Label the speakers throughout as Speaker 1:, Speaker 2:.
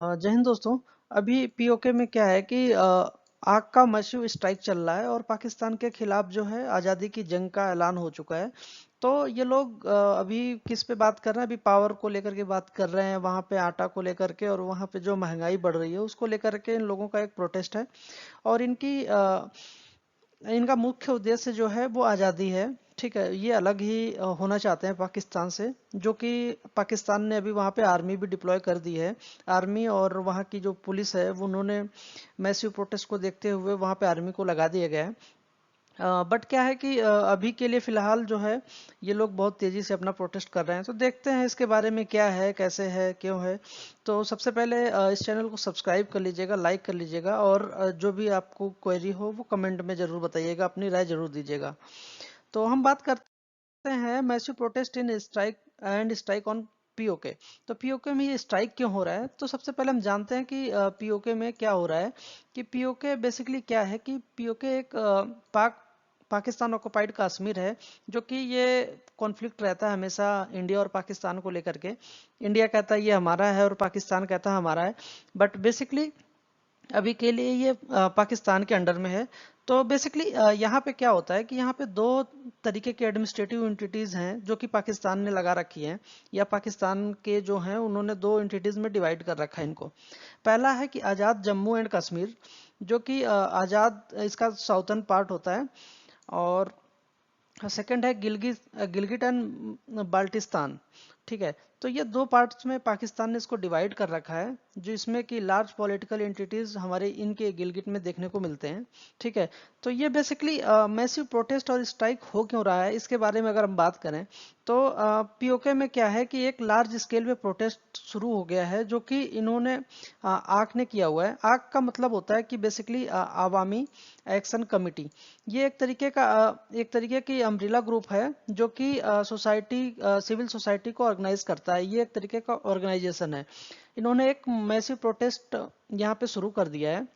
Speaker 1: जय हिंद दोस्तों। अभी पीओके में क्या है कि आग का मशहूर स्ट्राइक चल रहा है और पाकिस्तान के खिलाफ जो है आज़ादी की जंग का ऐलान हो चुका है। तो ये लोग अभी किस पे बात कर रहे हैं? अभी पावर को लेकर के बात कर रहे हैं, वहाँ पे आटा को लेकर के, और वहाँ पे जो महंगाई बढ़ रही है उसको लेकर के इन लोगों का एक प्रोटेस्ट है। और इनका मुख्य उद्देश्य जो है वो आज़ादी है। ठीक है, ये अलग ही होना चाहते हैं पाकिस्तान से, जो कि पाकिस्तान ने अभी वहाँ पे आर्मी भी डिप्लॉय कर दी है। आर्मी और वहाँ की जो पुलिस है वो उन्होंने मैसिव प्रोटेस्ट को देखते हुए वहाँ पे आर्मी को लगा दिया गया है। बट क्या है कि अभी के लिए फिलहाल जो है ये लोग बहुत तेजी से अपना प्रोटेस्ट कर रहे हैं। तो देखते हैं इसके बारे में क्या है, कैसे है, क्यों है। तो सबसे पहले इस चैनल को सब्सक्राइब कर लीजिएगा, लाइक कर लीजिएगा, और जो भी आपको क्वेरी हो वो कमेंट में जरूर बताइएगा, अपनी राय जरूर दीजिएगा। तो हम बात करते हैं massive protest in strike on PoK. तो पीओके में ये स्ट्राइक क्यों हो रहा है? तो सबसे पहले हम जानते हैं कि पीओके में क्या हो रहा है। कि पीओके बेसिकली क्या है कि पीओके एक पाकिस्तान ऑक्युपाइड कश्मीर है, जो कि ये कॉन्फ्लिक्ट रहता है हमेशा इंडिया और पाकिस्तान को लेकर के। इंडिया कहता है ये हमारा है और पाकिस्तान कहता है हमारा है। बट बेसिकली अभी के लिए ये पाकिस्तान के अंडर में है। तो बेसिकली यहाँ पे क्या होता है कि यहाँ पे दो तरीके के एडमिनिस्ट्रेटिव एंटिटीज हैं जो कि पाकिस्तान ने लगा रखी हैं, या पाकिस्तान के जो हैं उन्होंने दो एंटिटीज में डिवाइड कर रखा है इनको। पहला है कि आज़ाद जम्मू एंड कश्मीर, जो कि आज़ाद इसका साउथर्न पार्ट होता है। और सेकंड है गिलगिट एंड बाल्टिस्तान। ठीक है, तो ये दो पार्ट्स में पाकिस्तान ने इसको डिवाइड कर रखा है, जो इसमें कि लार्ज पॉलिटिकल एंटिटीज हमारे इनके गिलगिट में देखने को मिलते हैं। ठीक है, तो ये बेसिकली मैसिव प्रोटेस्ट और स्ट्राइक हो क्यों रहा है इसके बारे में अगर हम बात करें, तो पीओके में क्या है कि एक लार्ज स्केल पे प्रोटेस्ट शुरू हो गया है, जो कि इन्होंने आक ने किया हुआ है। आक का मतलब होता है कि बेसिकली आवामी एक्शन कमिटी। ये एक तरीके की अम्ब्रेला ग्रुप है, जो कि सोसाइटी सिविल सोसाइटी को ऑर्गेनाइज करता है। ये एक तरीके का ऑर्गेनाइजेशन है। इन्होंने एक मैसिव प्रोटेस्ट यहाँ पे शुरू कर दिया है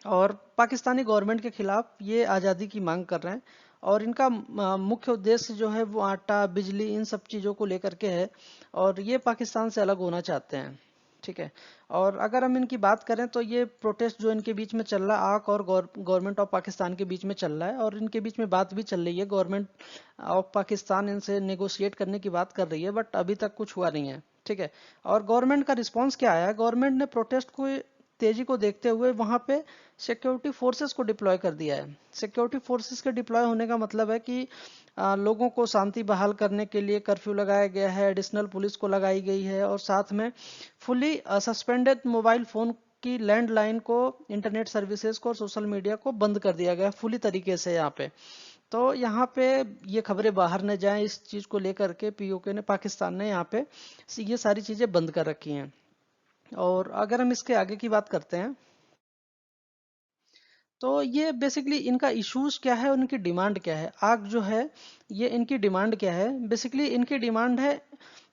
Speaker 1: और पाकिस्तानी गवर्नमेंट के खिलाफ ये आज़ादी की मांग कर रहे हैं। और इनका मुख्य उद्देश्य जो है वो आटा, बिजली, इन सब चीज़ों को लेकर के है, और ये पाकिस्तान से अलग होना चाहते हैं। ठीक है, और अगर हम इनकी बात करें तो ये प्रोटेस्ट जो इनके बीच में चल रहा है, आक और गवर्नमेंट ऑफ पाकिस्तान के बीच में चल रहा है, और इनके बीच में बात भी चल रही है। गवर्नमेंट ऑफ पाकिस्तान इनसे नेगोशिएट करने की बात कर रही है, बट अभी तक कुछ हुआ नहीं है। ठीक है, और गवर्नमेंट का रिस्पॉन्स क्या आया है? गवर्नमेंट ने प्रोटेस्ट को तेजी को देखते हुए वहां पे सिक्योरिटी फोर्सेस को डिप्लॉय कर दिया है। सिक्योरिटी फोर्सेस के डिप्लॉय होने का मतलब है कि लोगों को शांति बहाल करने के लिए कर्फ्यू लगाया गया है, एडिशनल पुलिस को लगाई गई है, और साथ में फुली सस्पेंडेड मोबाइल फोन की लैंडलाइन को, इंटरनेट सर्विसेज को और सोशल मीडिया को बंद कर दिया गया फुली तरीके से यहाँ पे। तो यहाँ पे ये खबरें बाहर न जाएं, इस चीज को लेकर के पीओके ने, पाकिस्तान ने यहाँ पे ये सारी चीजें बंद कर रखी हैं। और अगर हम इसके आगे की बात करते हैं, तो ये बेसिकली इनका इश्यूज क्या है और इनकी डिमांड क्या है। आग जो है, ये इनकी डिमांड क्या है? बेसिकली इनकी डिमांड है,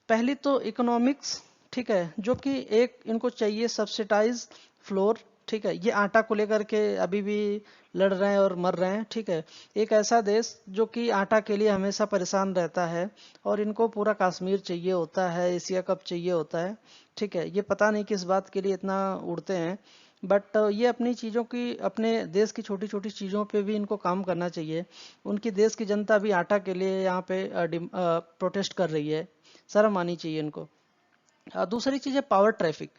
Speaker 1: पहली तो इकोनॉमिक्स। ठीक है, जो कि एक इनको चाहिए सब्सिडाइज फ्लोर। ठीक है, ये आटा को लेकर के अभी भी लड़ रहे हैं और मर रहे हैं। ठीक है, एक ऐसा देश जो कि आटा के लिए हमेशा परेशान रहता है, और इनको पूरा कश्मीर चाहिए होता है, एशिया कप चाहिए होता है। ठीक है, ये पता नहीं किस बात के लिए इतना उड़ते हैं। बट ये अपनी चीज़ों की, अपने देश की छोटी छोटी चीज़ों पे भी इनको काम करना चाहिए। उनकी देश की जनता भी आटा के लिए यहाँ पे प्रोटेस्ट कर रही है, शर्म आनी चाहिए इनको। दूसरी चीज़ है पावर ट्रैफिक।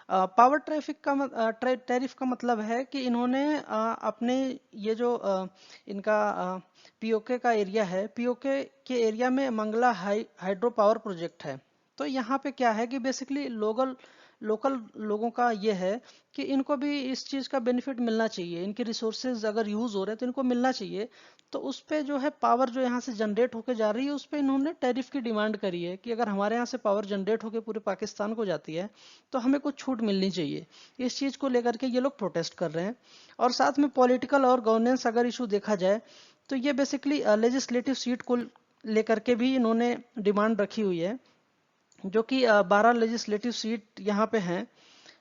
Speaker 1: पावर ट्रैफिक का टैरिफ का मतलब है कि इन्होंने अपने ये जो इनका पीओके का एरिया है, पीओके के एरिया में मंगला हाइड्रो पावर प्रोजेक्ट है। तो यहाँ पे क्या है कि बेसिकली लोकल लोकल लोगों का ये है कि इनको भी इस चीज़ का बेनिफिट मिलना चाहिए। इनके रिसोर्सेज अगर यूज़ हो रहे हैं तो इनको मिलना चाहिए। तो उस पे जो है पावर जो यहाँ से जनरेट होकर जा रही है, उस पे इन्होंने टैरिफ की डिमांड करी है कि अगर हमारे यहाँ से पावर जनरेट होकर पूरे पाकिस्तान को जाती है तो हमें कुछ छूट मिलनी चाहिए। इस चीज़ को लेकर के ये लोग प्रोटेस्ट कर रहे हैं। और साथ में पॉलिटिकल और गवर्नेंस अगर इशू देखा जाए, तो ये बेसिकली लेजिस्लेटिव सीट को लेकर के भी इन्होंने डिमांड रखी हुई है, जो कि 12 लेजिस्लेटिव सीट यहाँ पे हैं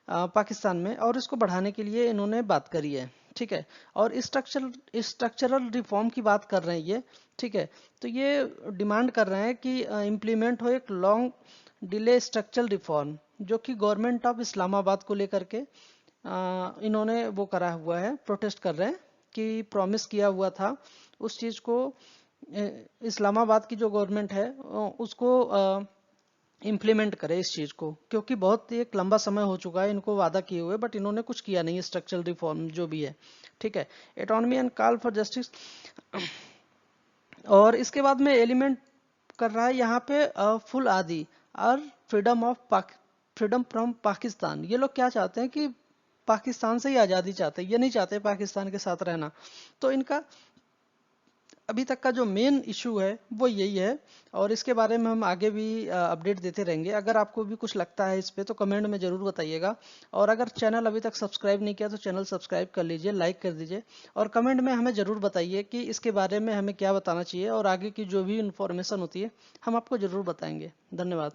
Speaker 1: पाकिस्तान में, और इसको बढ़ाने के लिए इन्होंने बात करी है। ठीक है, और स्ट्रक्चरल रिफॉर्म की बात कर रहे हैं ये। ठीक है, तो ये डिमांड कर रहे हैं कि इम्प्लीमेंट हो एक लॉन्ग डिले स्ट्रक्चरल रिफॉर्म, जो कि गवर्नमेंट ऑफ इस्लामाबाद को लेकर के इन्होंने वो करा हुआ है, प्रोटेस्ट कर रहे हैं कि प्रॉमिस किया हुआ था उस चीज को इस्लामाबाद की जो गवर्नमेंट है उसको इम्प्लीमेंट करे इस चीज को, क्योंकि बहुत एक लंबा समय हो चुका है इनको वादा किए हुए, बट इन्होंने कुछ किया नहीं स्ट्रक्चरल रिफॉर्म जो भी है। ठीक है, एटॉनमी एंड कॉल फॉर जस्टिस। और इसके बाद में एलिमेंट कर रहा है यहाँ पे फुल आदि और फ्रीडम फ्रॉम पाकिस्तान। ये लोग क्या चाहते हैं कि पाकिस्तान से ही आज़ादी चाहते हैं, ये नहीं चाहते पाकिस्तान के साथ रहना। तो इनका अभी तक का जो मेन इशू है वो यही है, और इसके बारे में हम आगे भी अपडेट देते रहेंगे। अगर आपको भी कुछ लगता है इस पे तो कमेंट में ज़रूर बताइएगा, और अगर चैनल अभी तक सब्सक्राइब नहीं किया तो चैनल सब्सक्राइब कर लीजिए, लाइक कर दीजिए, और कमेंट में हमें ज़रूर बताइए कि इसके बारे में हमें क्या बताना चाहिए, और आगे की जो भी इन्फॉर्मेशन होती है हम आपको ज़रूर बताएंगे। धन्यवाद।